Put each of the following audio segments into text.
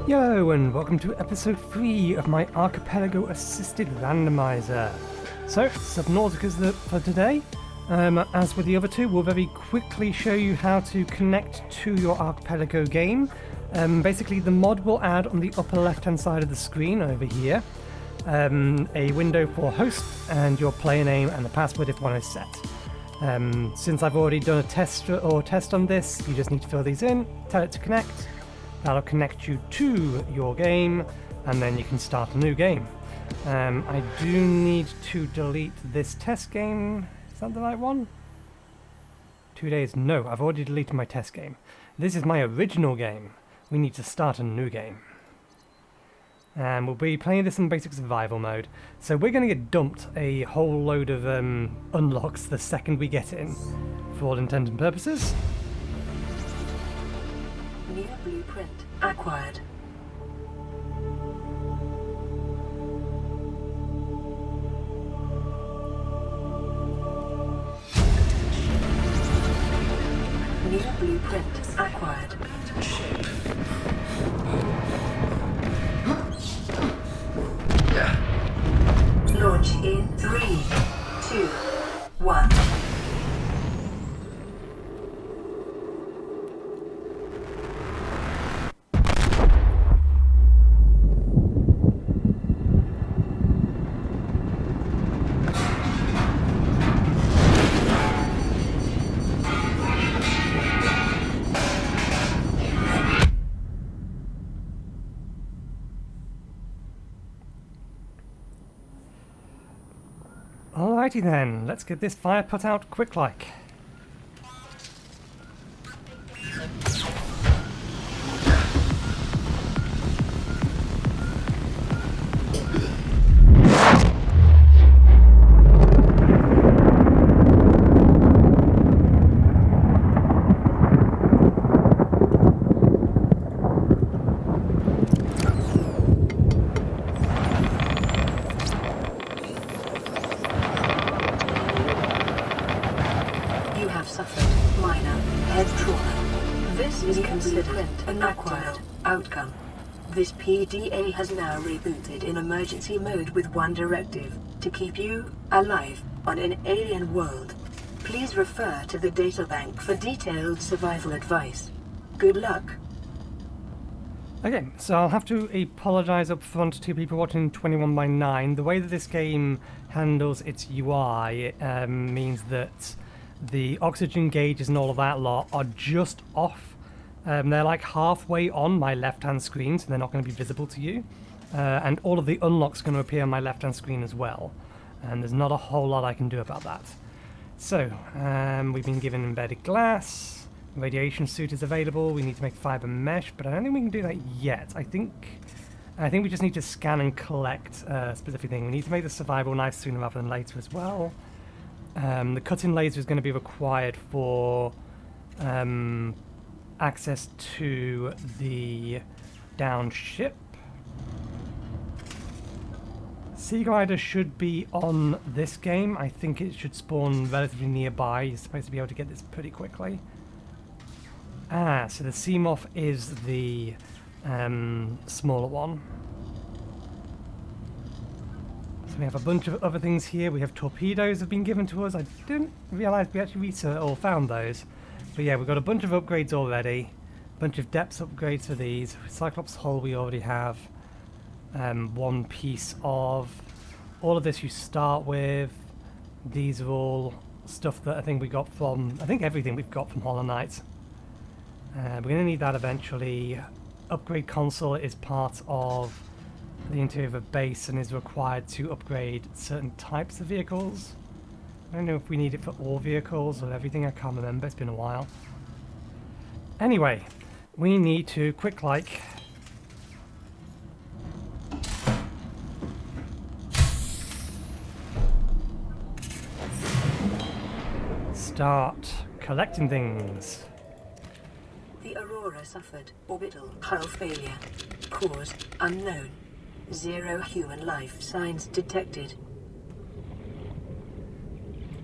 Yello, and welcome to episode 3 of my Archipelago assisted randomizer. So, Subnautica's for today. As with the other two, we'll very quickly show you how to connect to your Archipelago game. Basically, the mod will add on the upper left-hand side of the screen over here a window for host and your player name and the password if one is set. Since I've already done a test on this, you just need to fill these in, tell it to connect. That'll connect you to your game, and then you can start a new game. I do need to delete this test game. Is that the right one? 2 days? No, I've already deleted my test game. This is my original game. We need to start a new game. And we'll be playing this in basic survival mode. So we're going to get dumped a whole load of unlocks the second we get in, for all intents and purposes. New blueprint acquired. New blueprint acquired. Launch in 3, 2, 1. Alrighty then, let's get this fire put out quick like. Outcome. This PDA has now rebooted in emergency mode with one directive: to keep you alive on an alien world. Please refer to the databank for detailed survival advice. Good luck. Okay, so I'll have to apologise up front to people watching 21:9. The way that this game handles its UI means that the oxygen gauges and all of that lot are just off. They're like halfway on my left-hand screen, so they're not going to be visible to you. And all of the unlocks are going to appear on my left-hand screen as well. And there's not a whole lot I can do about that. So, we've been given embedded glass. Radiation suit is available. We need to make fiber mesh, but I don't think we can do that yet. I think we just need to scan and collect a specific thing. We need to make the survival knife sooner rather than later as well. The cutting laser is going to be required for access to the down ship. Seaglider should be on this game. I think it should spawn relatively nearby. You're supposed to be able to get this pretty quickly. So the Seamoth is the smaller one. So we have a bunch of other things here. We have torpedoes have been given to us. I didn't realise we actually researched or found those. But yeah, we've got a bunch of upgrades already. A bunch of depth upgrades for these. Cyclops hull we already have. One piece of all of this you start with. These are all stuff that I think we got from, I think everything we've got from Hollow Knight. We're going to need that eventually. Upgrade console is part of the interior of a base and is required to upgrade certain types of vehicles. I don't know if we need it for all vehicles or everything, I can't remember, it's been a while. Anyway, we need to quick like start collecting things. The Aurora suffered orbital hull failure. Cause unknown. 0 human life signs detected.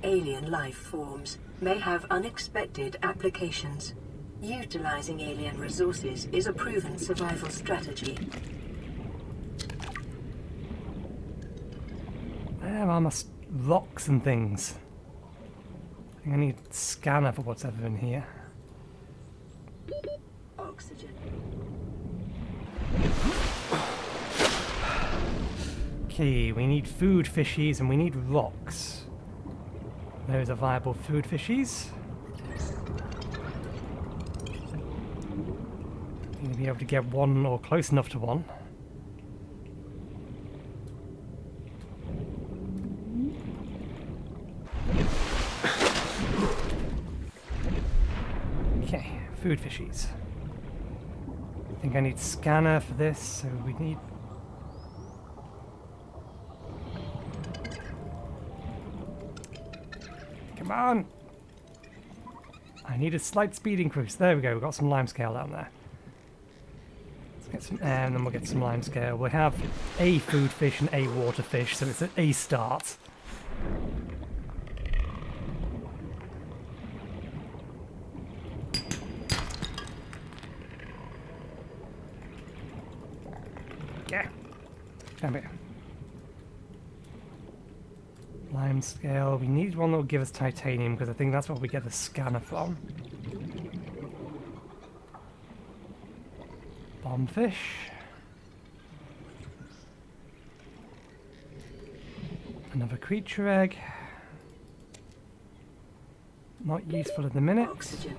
Alien life forms may have unexpected applications. Utilizing alien resources is a proven survival strategy. Where are my rocks and things? I think I need a scanner for what's ever in here. Oxygen. Okay, we need food fishies and we need rocks. Those are viable food fishies. Need to be able to get one or close enough to one. Okay, food fishies. I think I need scanner for this, so we need... Come on! I need a slight speed increase. There we go, we've got some limescale down there. Let's get some air and then we'll get some limescale. We have a food fish and a water fish, so it's a start. Yeah. Come here. Limescale. We need one that will give us titanium because I think that's what we get the scanner from. Bombfish. Another creature egg. Not useful at the minute. Oxygen.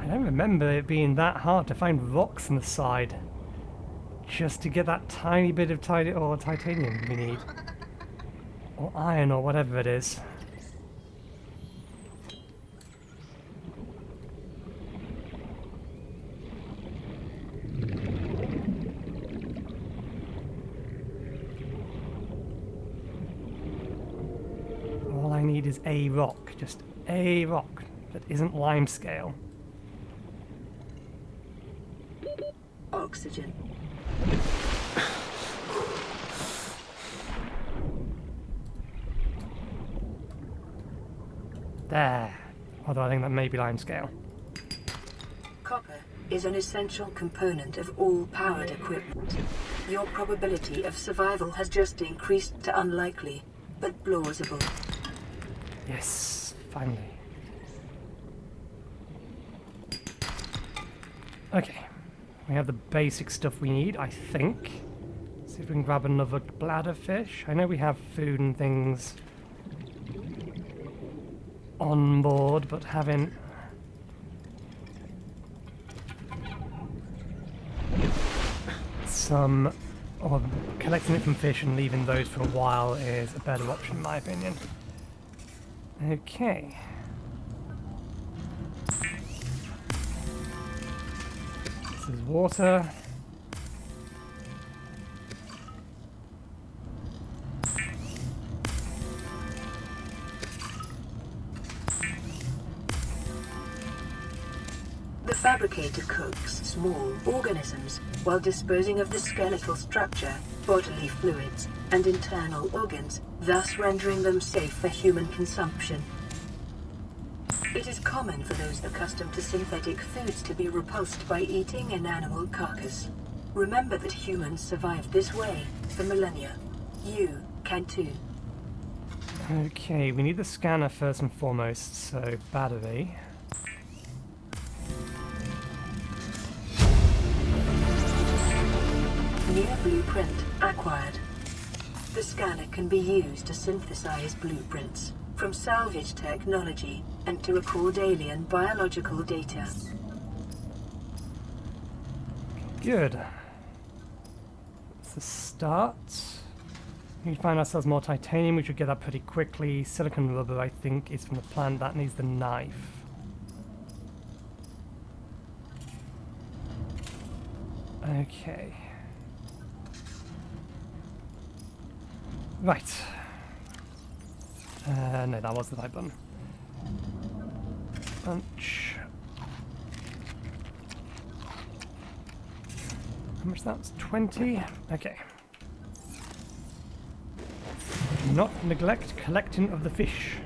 I don't remember it being that hard to find rocks on the side just to get that tiny bit of titanium we need. Or iron or whatever it is. All I need is a rock, just a rock that isn't limescale. Oxygen. There. Although I think that may be limescale. Copper is an essential component of all powered equipment. Your probability of survival has just increased to unlikely, but plausible. Yes, finally. Okay. We have the basic stuff we need, I think. See if we can grab another bladder fish. I know we have food and things on board, but having some, or collecting it from fish and leaving those for a while is a better option in my opinion. Okay. This is water. The fabricator cooks small organisms while disposing of the skeletal structure, bodily fluids, and internal organs, thus rendering them safe for human consumption. It is common for those accustomed to synthetic foods to be repulsed by eating an animal carcass. Remember that humans survived this way for millennia. You can too. Okay, we need the scanner first and foremost, so battery. New blueprint acquired. The scanner can be used to synthesize blueprints from salvage technology and to record alien biological data. Good. to start. We find ourselves more titanium, we should get that pretty quickly. Silicon rubber, I think, is from the plant. That needs the knife. Okay. Right. No, that was the right button. Punch. How much that was? 20? Okay. Do not neglect collecting of the fish.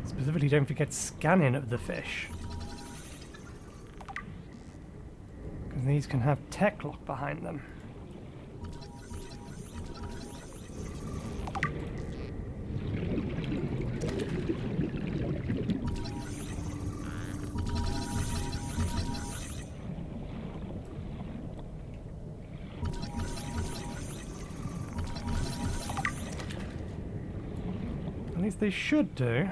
Specifically, don't forget scanning of the fish. Because these can have tech lock behind them. At least they should do.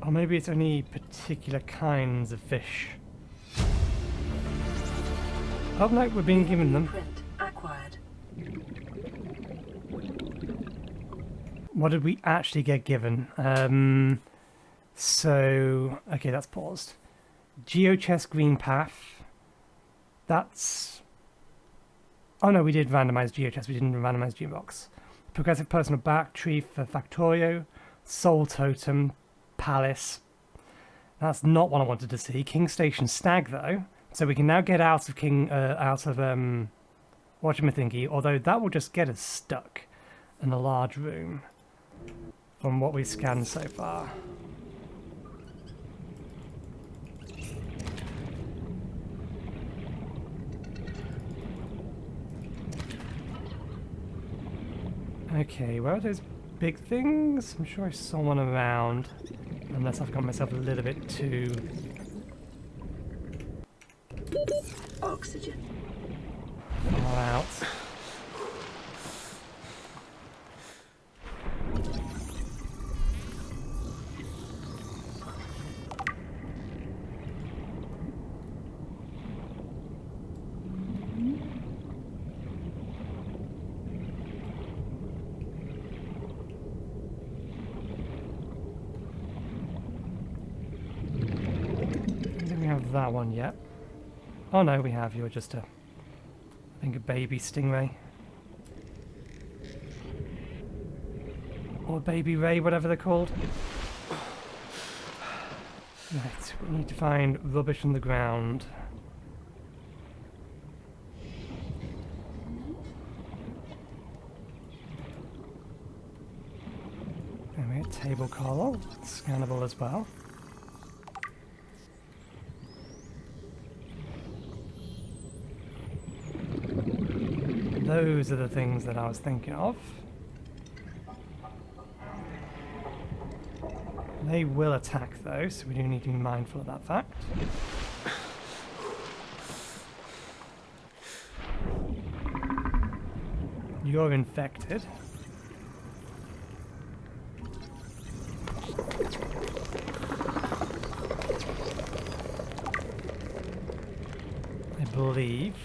Or maybe it's only particular kinds of fish. Oh no, we're being given them. Print acquired. What did we actually get given? So, okay, that's paused. GeoChess Green Path. That's... Oh no, we did randomize GeoChess, we didn't randomize Geobox. Progressive Personal Battery for Factorio. Soul Totem. Palace. That's not what I wanted to see. King Station Stag, though. So we can now get out of whatchamathingy, although that will just get us stuck in a large room. From what we've scanned so far. Okay, where are those big things? I'm sure I saw one around. Unless I've got myself a little bit too... Oxygen. far out. That one yet. Oh no, we have. You're just a, I think, a baby stingray. Or baby ray, whatever they're called. Right, we need to find rubbish on the ground. There we go, table coral, scannable as well. Those are the things that I was thinking of. They will attack though, so we do need to be mindful of that fact. You're infected. I believe,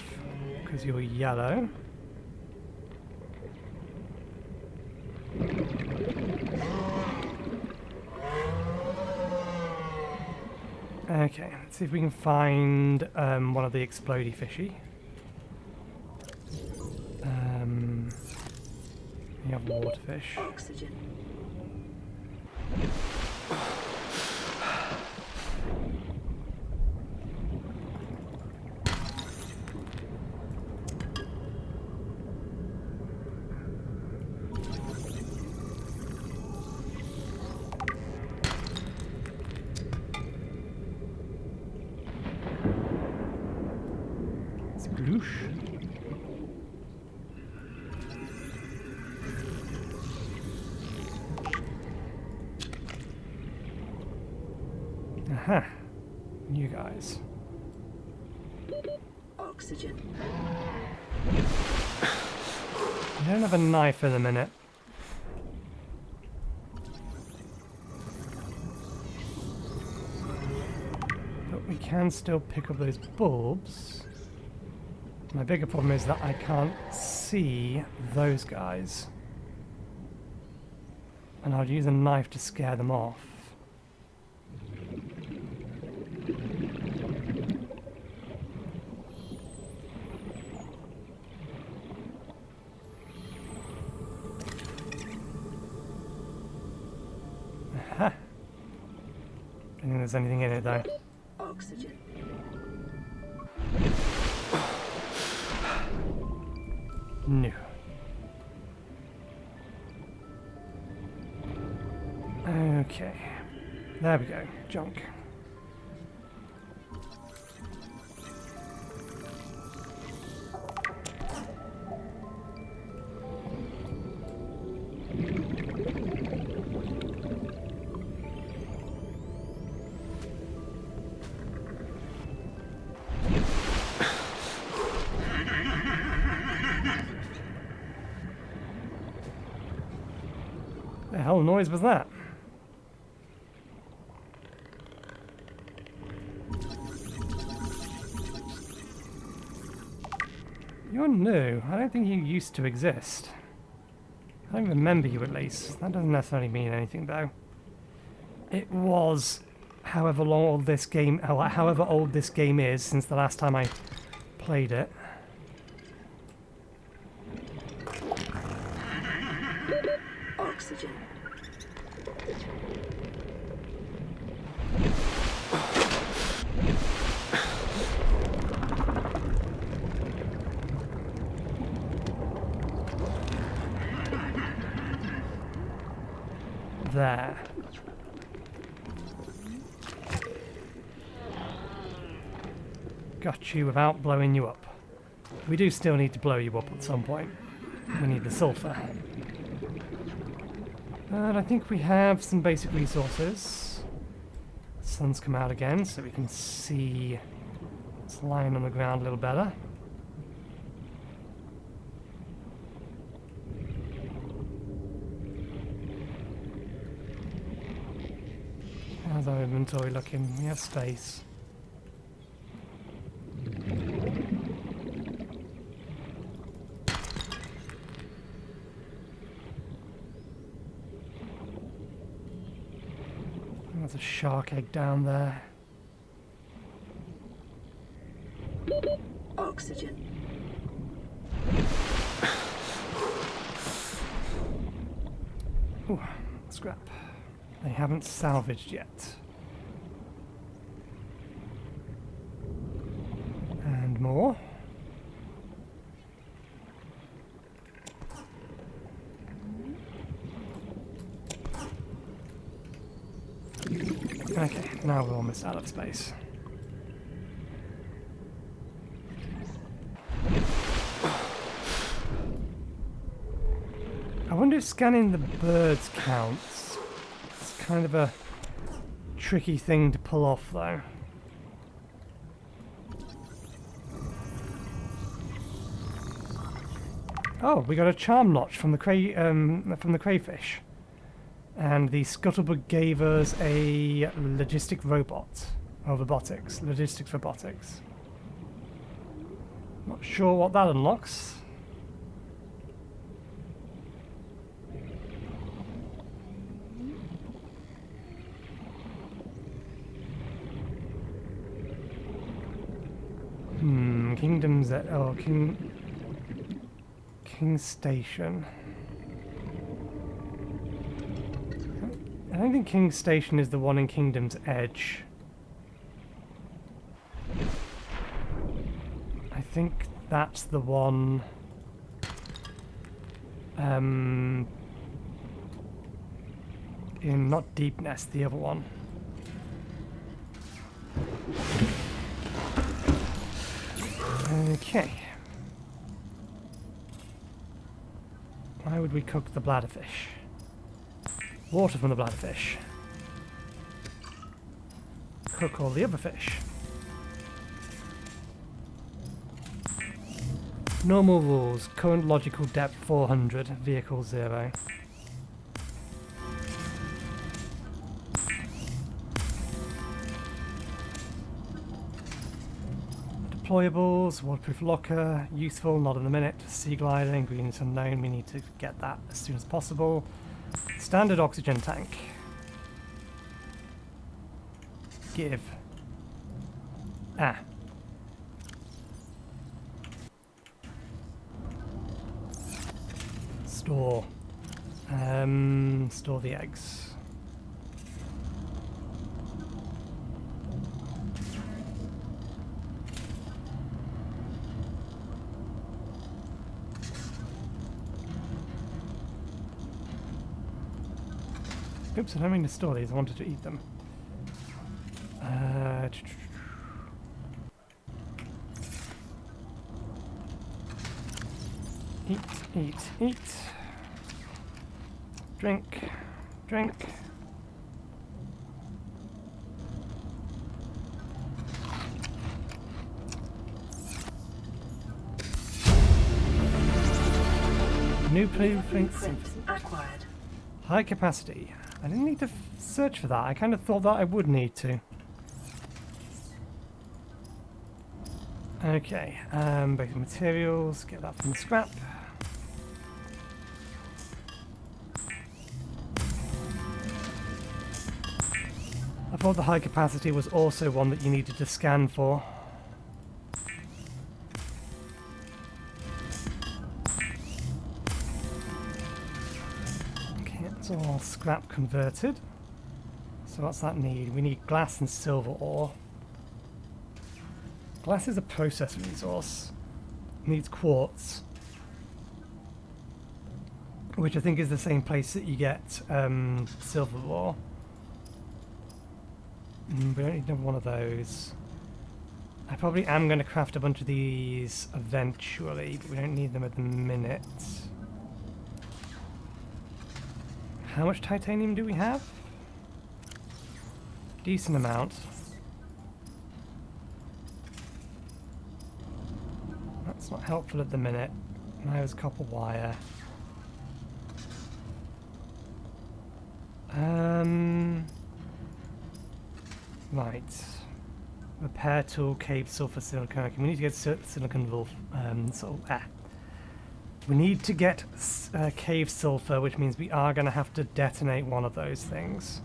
because you're yellow. Okay, let's see if we can find one of the explodey fishy. You have waterfish. Oxygen. Sploosh. Aha. You guys. Oxygen. I don't have a knife in a minute. But we can still pick up those bulbs. My bigger problem is that I can't see those guys. And I'd use a knife to scare them off. Aha! I don't think there's anything in it though. Oxygen. No. Okay. There we go. Junk. The hell noise was that? You're new. I don't think you used to exist. I don't remember you at least. That doesn't necessarily mean anything though. It was however old this game is since the last time I played it. Oxygen. There. Got you without blowing you up. We do still need to blow you up at some point. We need the sulfur. And I think we have some basic resources. The sun's come out again, so we can see it's lying on the ground a little better. How's our inventory looking? We have space. There's a shark egg down there. Oxygen. Ooh, scrap. They haven't salvaged yet. And more. Okay, now we're almost out of space. I wonder if scanning the birds counts. It's kind of a tricky thing to pull off though. Oh, we got a charm notch from the crayfish. And the scuttlebutt gave us a logistic robot. Or robotics. Logistics robotics. Not sure what that unlocks. Kingdom's at King Station. I don't think King Station is the one in Kingdom's Edge. I think that's the one in not Deep Nest, the other one. Okay. Why would we cook the bladderfish? Water from the bladderfish. Cook all the other fish. Normal rules. Current logical depth 400. Vehicle 0. Deployables. Waterproof locker. Useful. Not in a minute. Seaglider. Ingredients unknown. We need to get that as soon as possible. Standard oxygen tank. Give. Ah. Store. Store the eggs. Oops, I don't mean to store these, I wanted to eat them. Eat, eat, eat. Drink, drink. New blueprints acquired. High capacity. I didn't need to search for that. I kind of thought that I would need to. Okay, basic materials, get that from the scrap. I thought the high capacity was also one that you needed to scan for. Okay, it's all scrap converted. So what's that need? We need glass and silver ore. Glass is a process resource. Needs quartz. Which I think is the same place that you get silver ore. We don't need one of those. I probably am going to craft a bunch of these eventually, but we don't need them at the minute. How much titanium do we have? Decent amount. That's not helpful at the minute. Now there's copper wire. Right. Repair tool, cave sulfur, silicon. Okay, we need to get silicon wolf. We need to get cave sulfur, which means we are going to have to detonate one of those things.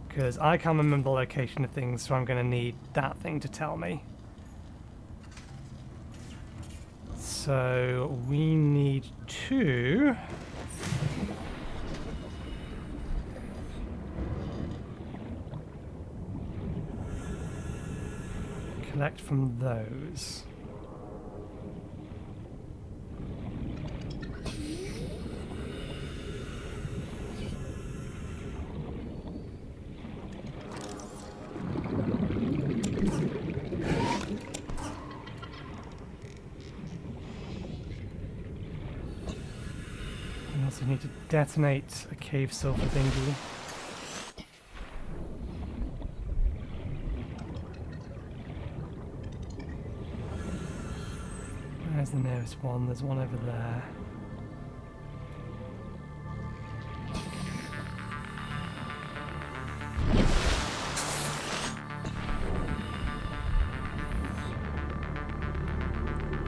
Because I can't remember the location of things, so I'm going to need that thing to tell me. So we need to collect from those. We also need to detonate a cave sulfur thingy. Where's the nearest one? There's one over there.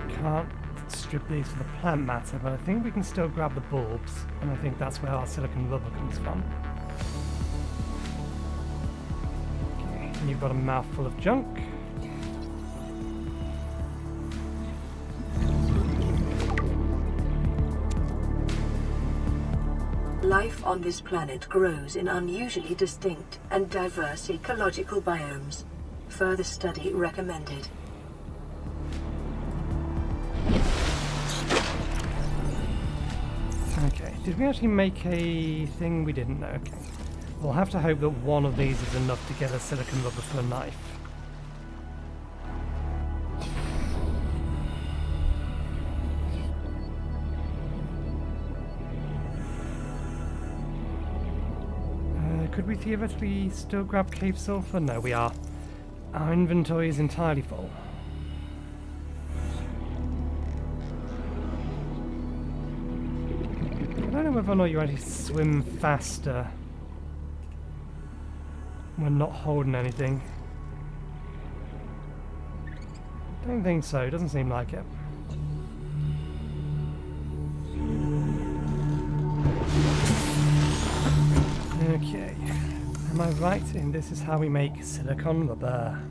Can't strip these for the plant matter, but I think we can still grab the bulbs, and I think that's where our silicon rubber comes from. Okay, you've got a mouthful of junk. Life on this planet grows in unusually distinct and diverse ecological biomes. Further study recommended. Okay, did we actually make a thing? We didn't know. Okay. We'll have to hope that one of these is enough to get a silicon rubber for a knife. Could we theoretically still grab cave sulfur? No, we are. Our inventory is entirely full. whether or not you actually swim faster when not holding anything. Don't think so, doesn't seem like it. Okay, am I right in this is how we make silicone rubber?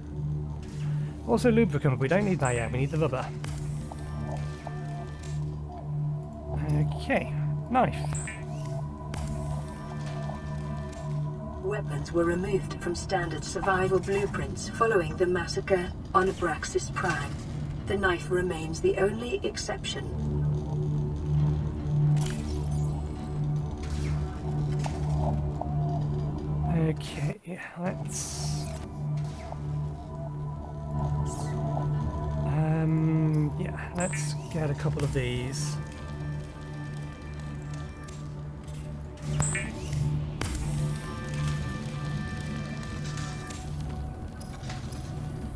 Also lubricant, we don't need that yet, we need the rubber. Okay, knife. Weapons were removed from standard survival blueprints following the massacre on Abraxas Prime. The knife remains the only exception. Okay, let's... yeah, let's get a couple of these.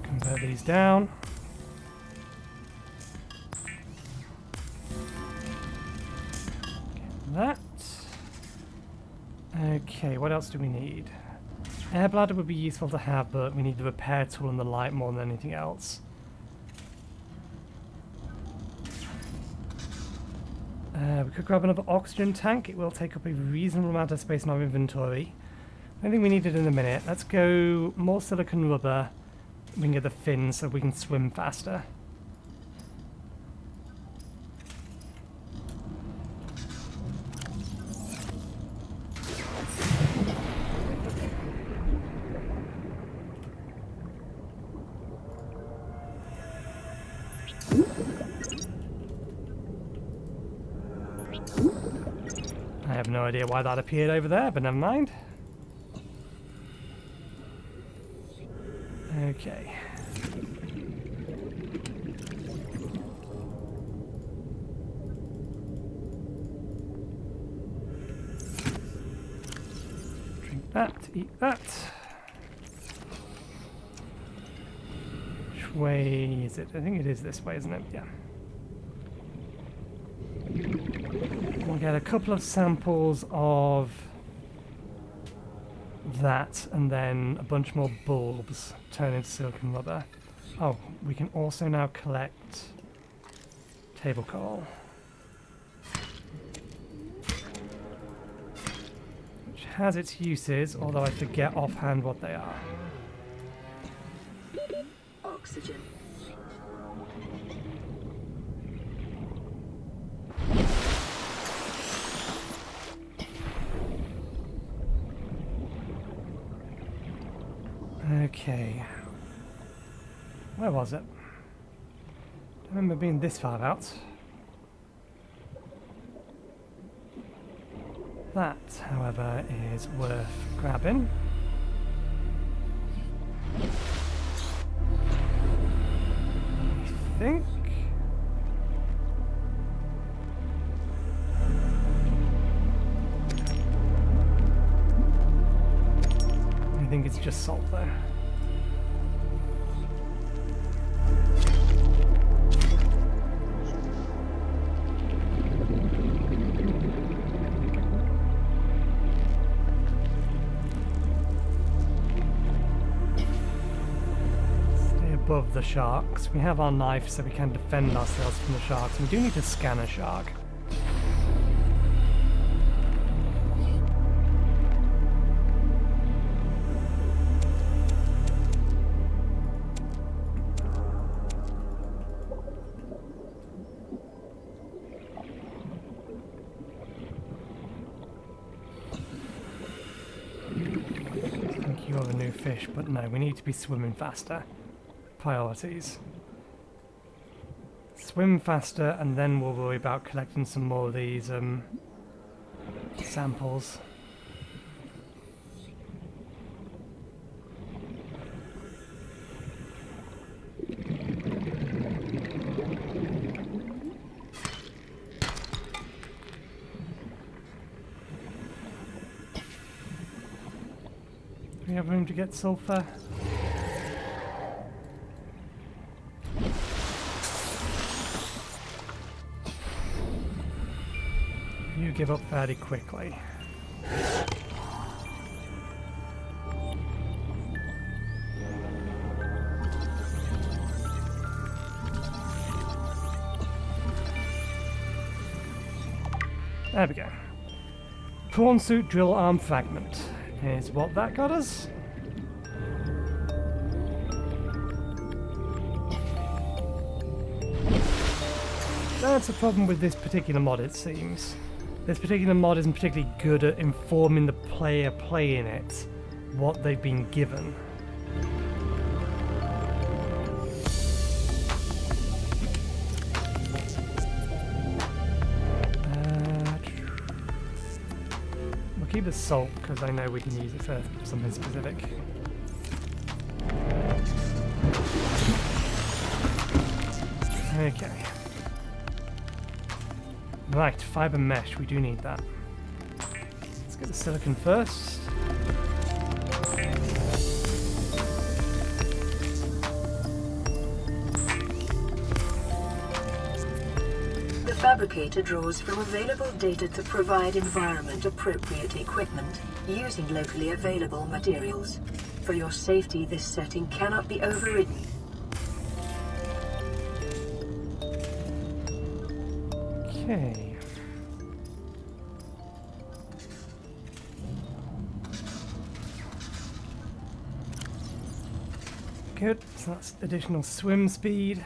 Convert these down. Get that. Okay, what else do we need? Air bladder would be useful to have, but we need the repair tool and the light more than anything else. We could grab another oxygen tank. It will take up a reasonable amount of space in our inventory. I don't think we need it in a minute. Let's go more silicon rubber. We can get the fins so we can swim faster. I have no idea why that appeared over there, but never mind. Okay. Drink that, eat that. Which way is it? I think it is this way, isn't it? Yeah. We'll get a couple of samples of that and then a bunch more bulbs turn into silicon rubber. Oh, we can also now collect table coral, which has its uses, although I forget offhand what they are. Oxygen. Okay. Where was it? I remember being this far out. That, however, is worth grabbing. I think. I think it's just salt there. Stay above the sharks. We have our knife so we can defend ourselves from the sharks. We do need to scan a shark. You're a new fish, but no, we need to be swimming faster. Priorities. Swim faster, and then we'll worry about collecting some more of these samples. Do we have room to get sulfur? You give up fairly quickly. There we go. Prawn suit drill arm fragment is what that got us. That's a problem with this particular mod, it seems. This particular mod isn't particularly good at informing the player playing it what they've been given. We'll keep the salt because I know we can use it for something specific. Okay. Right, fiber mesh, we do need that. Let's get the silicon first. The fabricator draws from available data to provide environment-appropriate equipment using locally available materials. For your safety, this setting cannot be overridden. Okay. Good, so that's additional swim speed.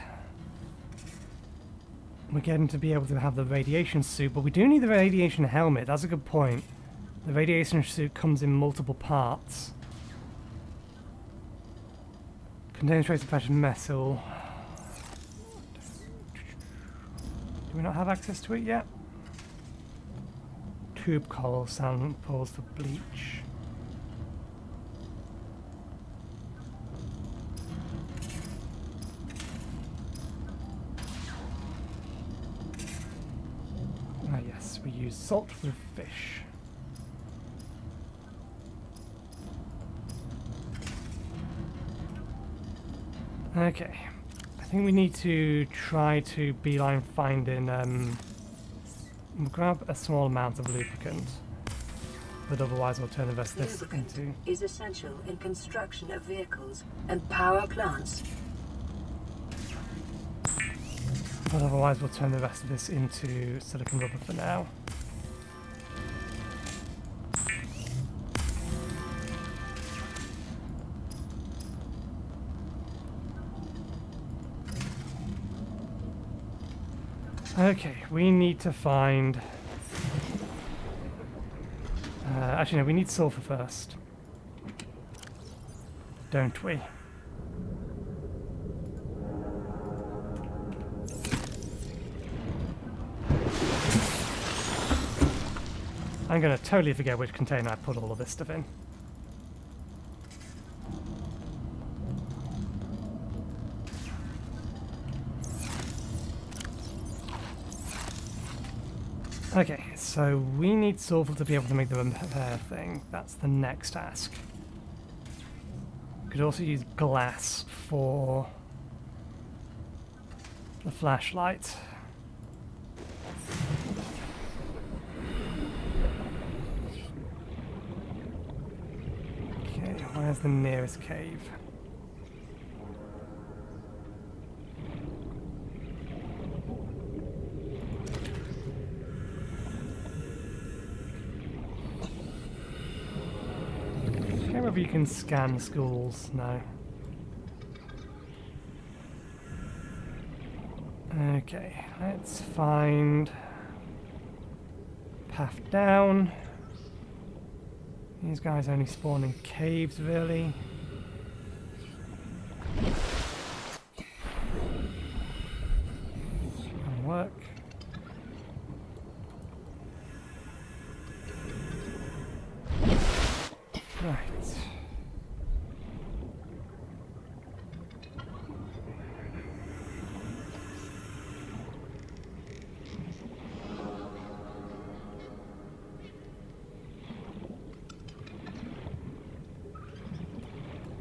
We're getting to be able to have the radiation suit, but we do need the radiation helmet. That's a good point. The radiation suit comes in multiple parts. Contains trace of precious metal. Do we not have access to it yet? Tube coral samples for bleach. Ah yes, we use salt with fish. Okay. I think we need to try to beeline finding, we'll grab a small amount of lubricant, but otherwise we'll turn the rest of this into... is essential in construction of vehicles and power plants. But otherwise we'll turn the rest of this into silicon rubber for now. Okay, we need to find... actually no, we need sulfur first. Don't we? I'm going to totally forget which container I put all of this stuff in. Okay, so we need sulfur to be able to make the repair thing. That's the next task. Could also use glass for the flashlight. Okay, where's the nearest cave? Whether you can scan schools, no. Okay, let's find path down. These guys only spawn in caves, really. That'll work. Right.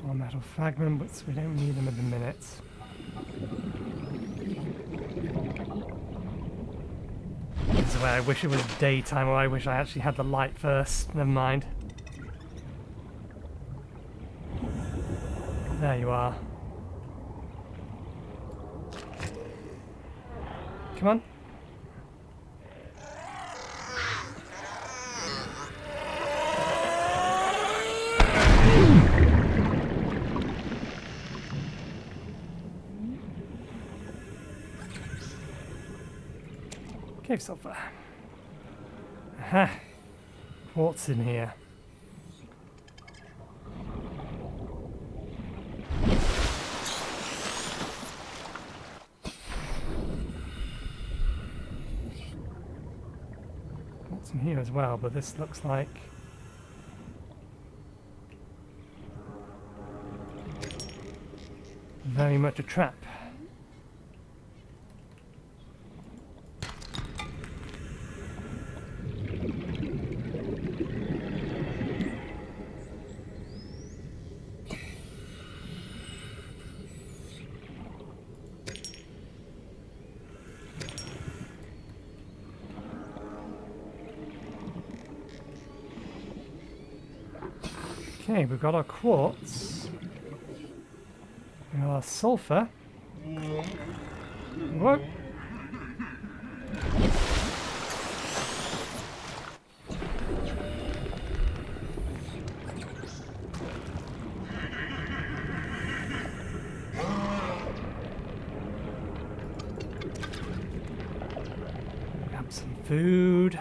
More metal fragments, we don't need them at the minute. There's a where I wish it was daytime, or I wish I actually had the light first. Never mind. There you are. Come on. Cave sulfur. Aha! Quartz in here. Quartz in here as well, but this looks like very much a trap. Okay, we've got our quartz. We got our sulfur. Whoa! Grab some food.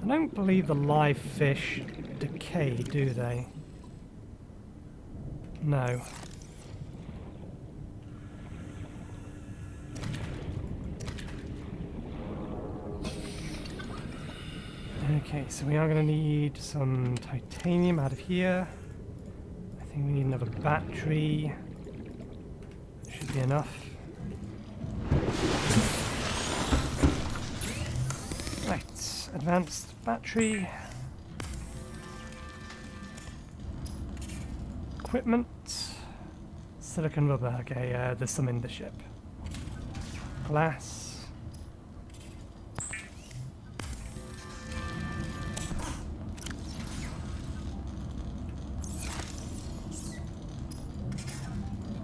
I don't believe the live fish decay, do they? No. Okay, so we are going to need some titanium out of here. I think we need another battery. Should be enough. Right, advanced battery. Equipment. Silicon rubber. Okay, there's some in the ship. Glass.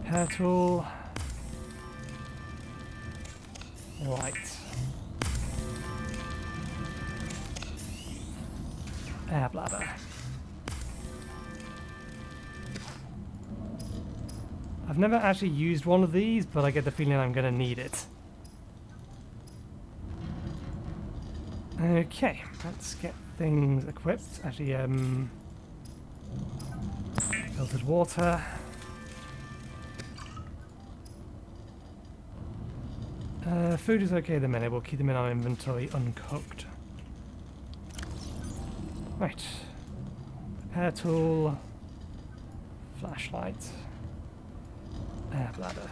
Repair tool. Right. Air bladder. I've never actually used one of these, but I get the feeling I'm going to need it. Okay, let's get things equipped. Actually, filtered water. Food is okay at the minute. We'll keep them in our inventory uncooked. Right. Repair tool. Flashlight. Air bladder.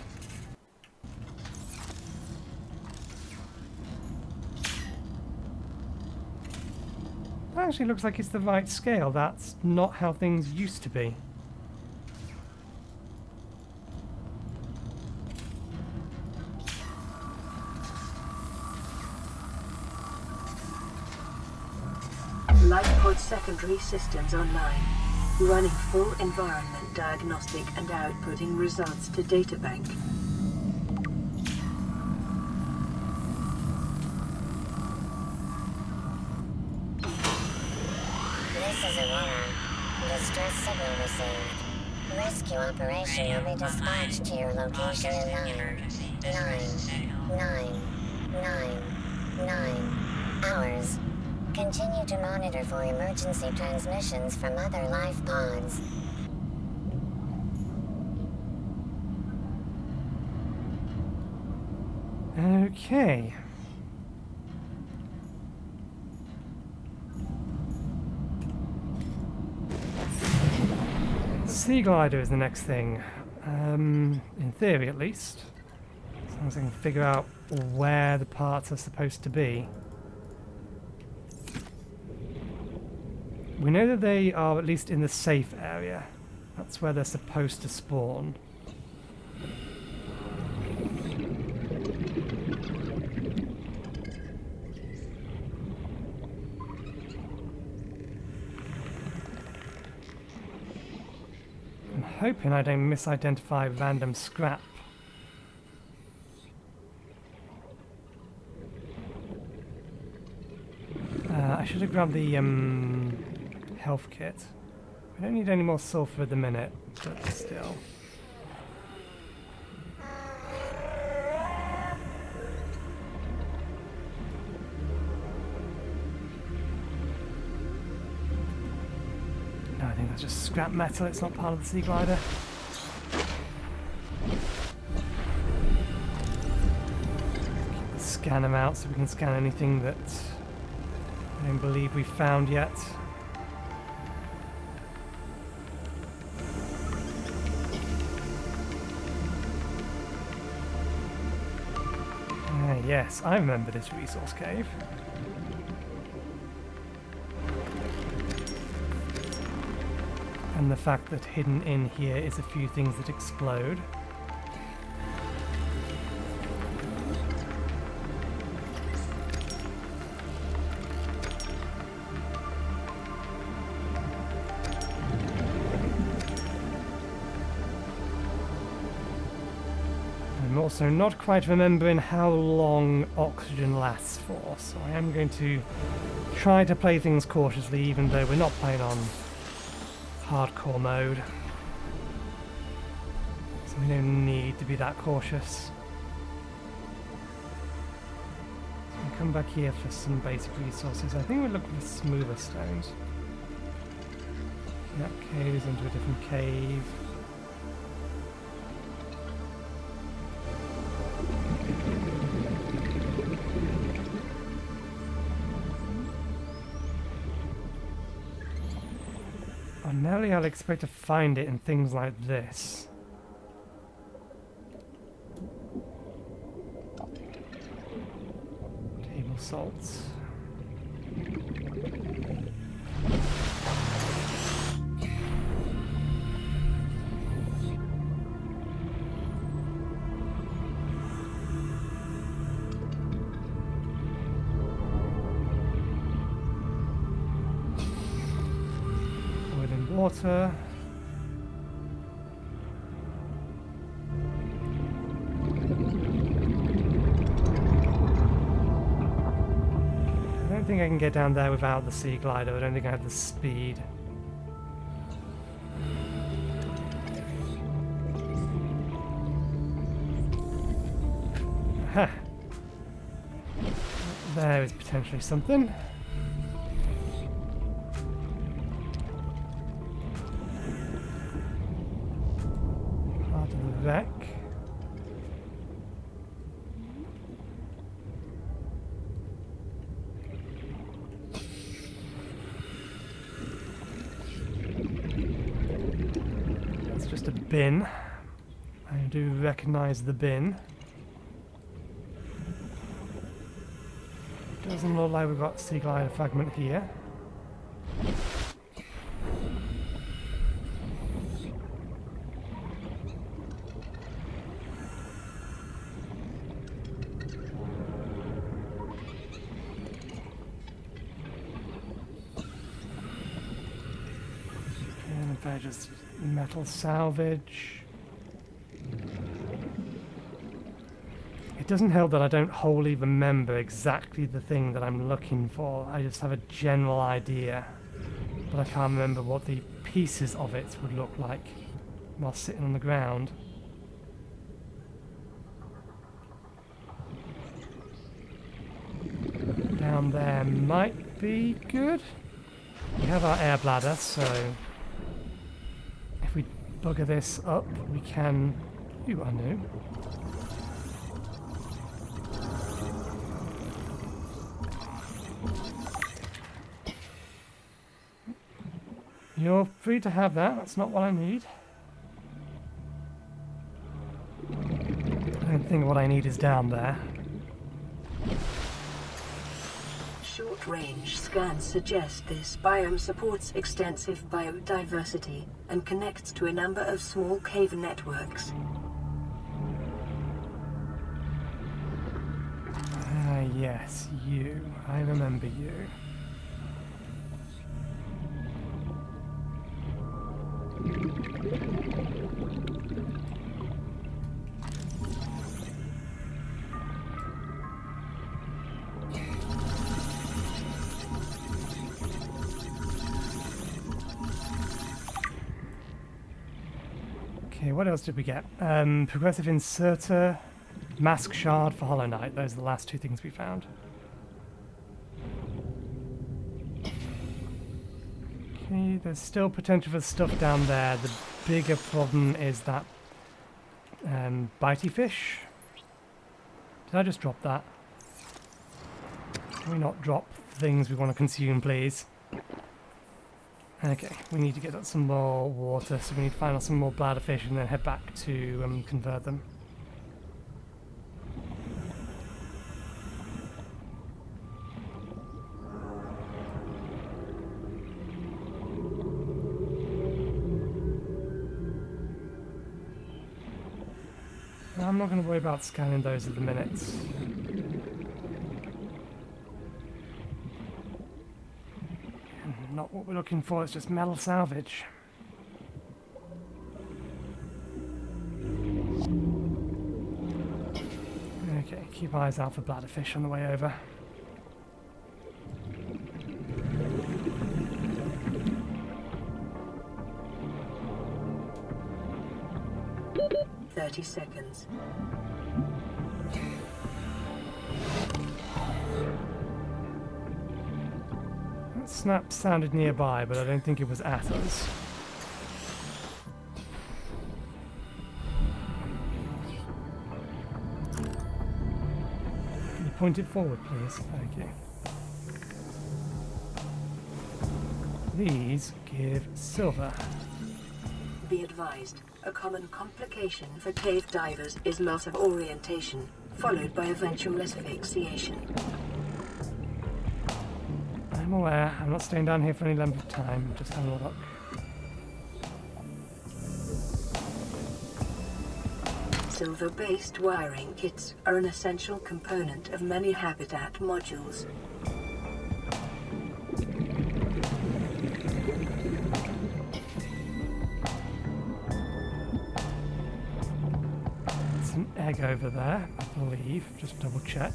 Actually looks like it's the right scale. That's not how things used to be. Lifepod secondary systems online. Running full environment diagnostic and outputting results to databank. This is Aurora. Distress signal received. Rescue operation will be dispatched to your location in 9 hours. Continue to monitor for emergency transmissions from other life pods. Okay. Seaglider is the next thing. In theory, at least. As long as I can figure out where the parts are supposed to be. We know that they are at least in the safe area. That's where they're supposed to spawn. hoping I don't misidentify random scrap. I should have grabbed the health kit. I don't need any more sulfur at the minute, but still. No, I think that's just scrap metal, it's not part of the Seaglider. Scan them out so we can scan anything that I don't believe we've found yet. Yes, I remember this resource cave. And the fact that hidden in here is a few things that explode. I'm also not quite remembering how long oxygen lasts for, so I am going to try to play things cautiously even though we're not playing on hardcore mode. So we don't need to be that cautious. So we come back here for some basic resources. I think we're looking for smoother stones. That cave is into a different cave. Ordinarily, I'll expect to find it in things like this. Table salts. Water. I don't think I can get down there without the Seaglider. I don't think I have the speed. Aha! There is potentially something. Wreck. That's just a bin. I do recognize the bin. Doesn't look like we've got Seaglider fragment here. Just metal salvage. It doesn't help that I don't wholly remember exactly the thing that I'm looking for. I just have a general idea, but I can't remember what the pieces of it would look like while sitting on the ground. Down there might be good. We have our air bladder, so if we bugger this up, we can... Ooh, I know. You're free to have that, that's not what I need. I don't think what I need is down there. Short-range scans suggest this biome supports extensive biodiversity and connects to a number of small cave networks. Ah, yes, you. I remember you. Okay, what else did we get? Progressive inserter, mask shard for Hollow Knight. Those are the last two things we found. Okay, there's still potential for stuff down there. The bigger problem is that bitey fish. Did I just drop that? Can we not drop things we want to consume, please? Okay, we need to get some more water, so we need to find out some more bladderfish and then head back to convert them. I'm not going to worry about scanning those at the minute. Not what we're looking for, it's just metal salvage. Okay, keep eyes out for bladderfish on the way over. Seconds. That snap sounded nearby, but I don't think it was at us. Can you point it forward, please? Thank you. These give silver. Be advised, a common complication for cave divers is loss of orientation, followed by eventual asphyxiation. I'm aware. I'm not staying down here for any length of time. Just having a look. Silver-based wiring kits are an essential component of many habitat modules. An egg over there, I believe. Just double check.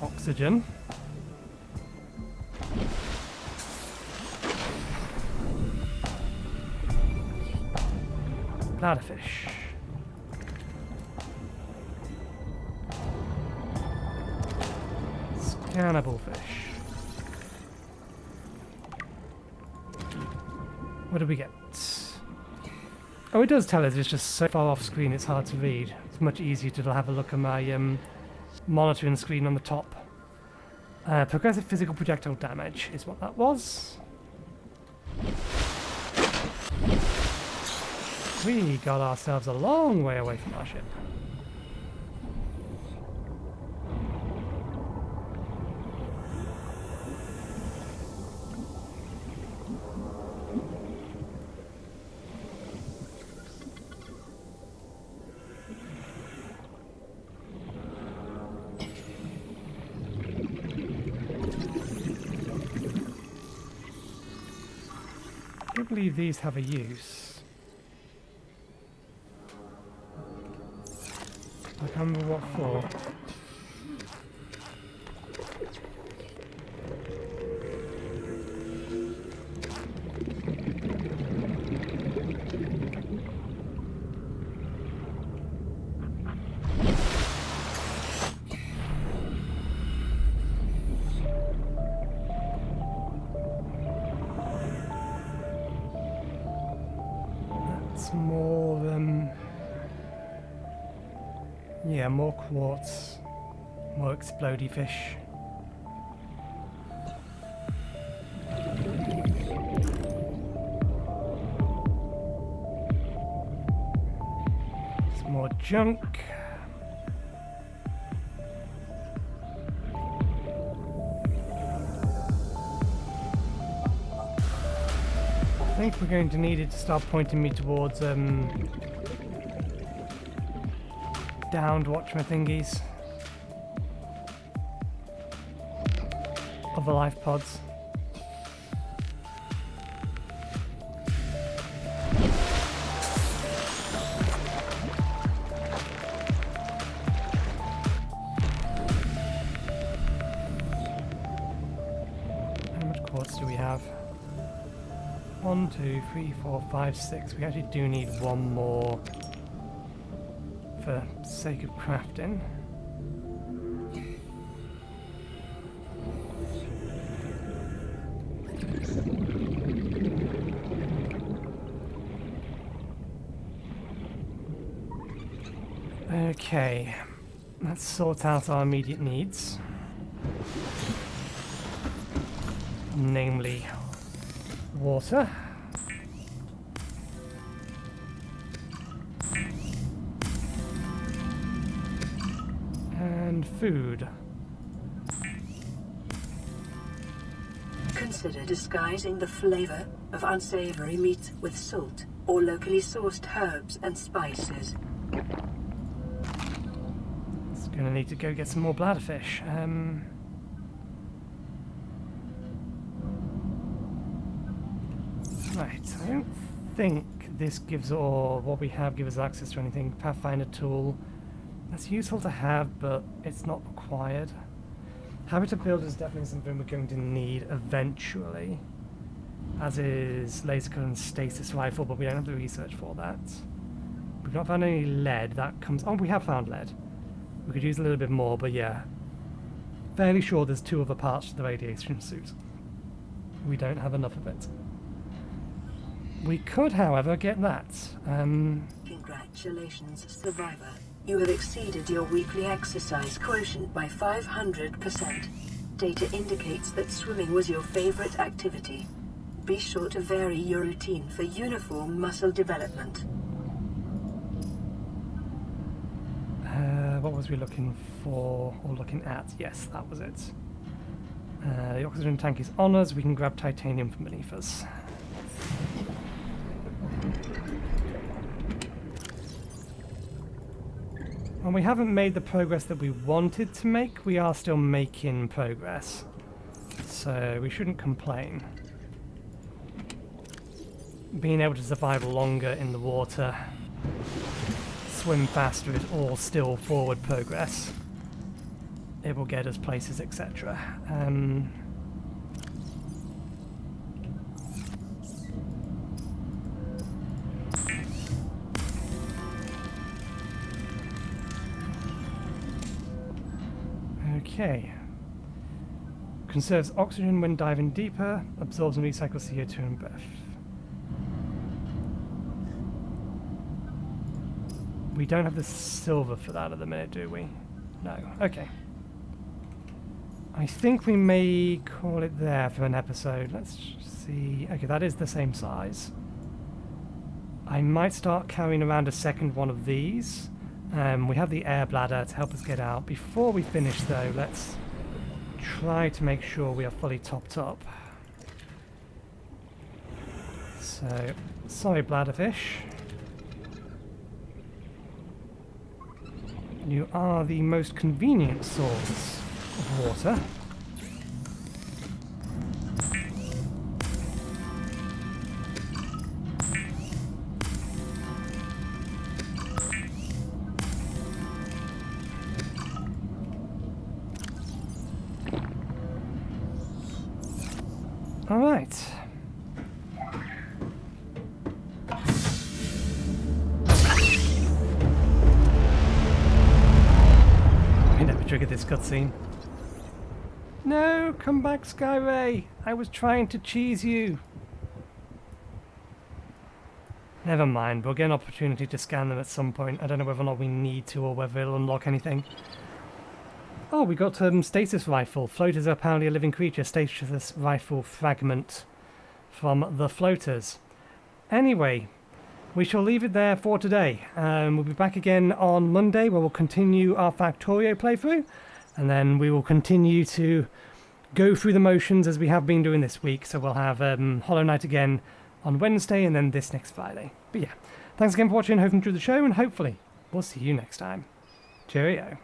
Oxygen. Bladderfish. Scannable fish. What do we get? Oh, it does tell us, it's just so far off screen it's hard to read. It's much easier to have a look at my monitoring screen on the top. Progressive physical projectile damage is what that was. We got ourselves a long way away from our ship. I believe these have a use. I can't remember what for. Yeah, more quartz, more explodey fish. Some more junk. I think we're going to need it to start pointing me towards downed watch my thingies of the life pods. How much quartz do we have? 1, 2, 3, 4, 5, 6. We actually do need one more for sake of crafting. Okay, let's sort out our immediate needs. Namely, water. And food. Consider disguising the flavor of unsavory meats with salt or locally sourced herbs and spices. Gonna need to go get some more bladderfish. Right, I don't think this gives, or what we have gives us access to anything. Pathfinder tool. That's useful to have, but it's not required. Habit of build is definitely something we're going to need eventually. As is laser gun and stasis rifle, but we don't have the research for that. We've not found any lead. That comes... Oh, we have found lead. We could use a little bit more, but yeah. Fairly sure there's 2 other parts to the radiation suit. We don't have enough of it. We could, however, get that. Congratulations, survivor. You have exceeded your weekly exercise quotient by 500%. Data indicates that swimming was your favorite activity. Be sure to vary your routine for uniform muscle development. What was we looking for, or looking at? Yes, that was it. The oxygen tank is on us. We can grab titanium from beneath us. And we haven't made the progress that we wanted to make. We are still making progress. So we shouldn't complain. Being able to survive longer in the water, swim faster is all still forward progress. It will get us places, etc. Okay. Conserves oxygen when diving deeper, absorbs and recycles CO2 in breath. We don't have the silver for that at the minute, do we? No. Okay. I think we may call it there for an episode. Let's see. Okay, that is the same size. I might start carrying around a second one of these. We have the air bladder to help us get out. Before we finish, though, let's try to make sure we are fully topped up. So, sorry, bladderfish. You are the most convenient source of water. All right. I never triggered this cutscene. No, come back, Skyray. I was trying to cheese you. Never mind, we'll get an opportunity to scan them at some point. I don't know whether or not we need to or whether it'll unlock anything. Oh, we got stasis rifle. Floaters are apparently a living creature. Stasis rifle fragment from the floaters. Anyway, we shall leave it there for today. We'll be back again on Monday where we'll continue our Factorio playthrough. And then we will continue to go through the motions as we have been doing this week. So we'll have Hollow Knight again on Wednesday and then this next Friday. But yeah, thanks again for watching. Hope you enjoyed the show and hopefully we'll see you next time. Cheerio.